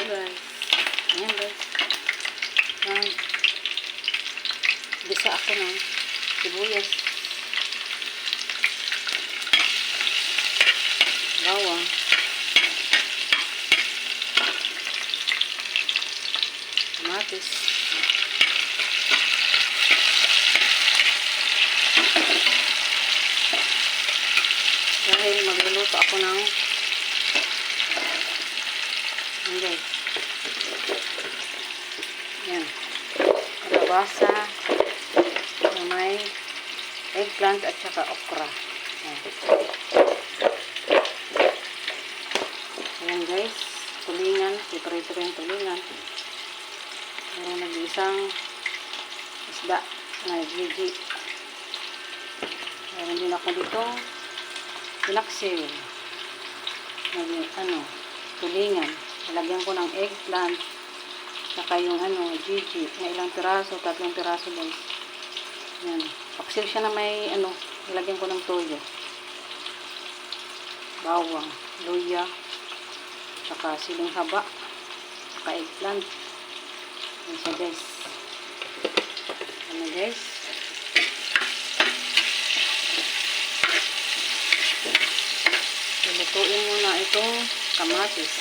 guys. Ayan guys. Bisa ako ng sibuyas. Bawang. Kamatis. Dahil magluluto ako ng guys. Yan. Kalabasa na may eggplant at saka okra. Yan. Ayan guys. Tulingan. Separate ko yung tulingan. Meron nag-isang isda na gigi. Meron din ako ditong pinaksil. Tulingan. Nalagyan ko ng eggplant. Saka yung gigi. Na ilang piraso, 3 piraso guys. Yan. Paksil siya na may nalagyan ko ng toyo. Bawang, luya, saka siling haba, saka eggplant. Yan siya guys. Guys. Lutuin muna itong kamatis.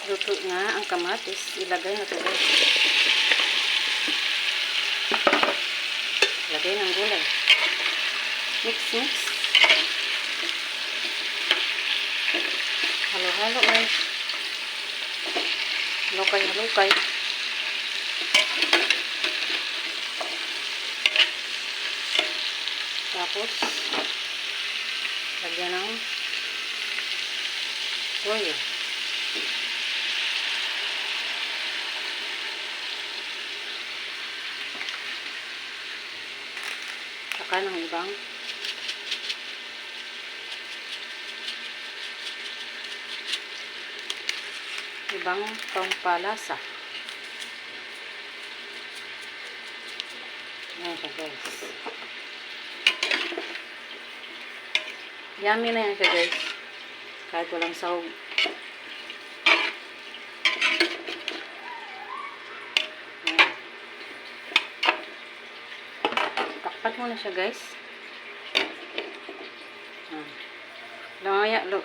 Luto na ang kamatis. Ilagay na ito guys. Ilagay ng gulay. Mix. Halo-halo guys. Halukay. Tapos, lagyan ng toyo. Saka ng ibang pampalasa. Ayan siya guys. Yummy na yan siya guys. Kahit walang sahog. Takpat mo na siya guys.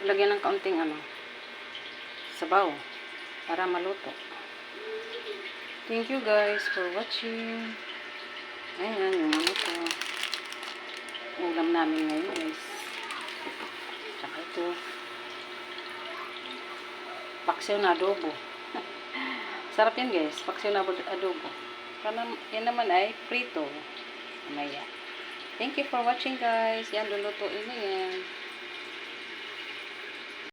Lagyan ng kaunting sabaw para maluto. Thank you guys for watching. Ayan yung ulam namin ngayon guys. Tsaka ito paksiw na adobo. Sarap yan guys, paksiw na adobo. Yan naman ay prito. Mamaya. Thank you for watching guys. Yan, lulutuin na yan.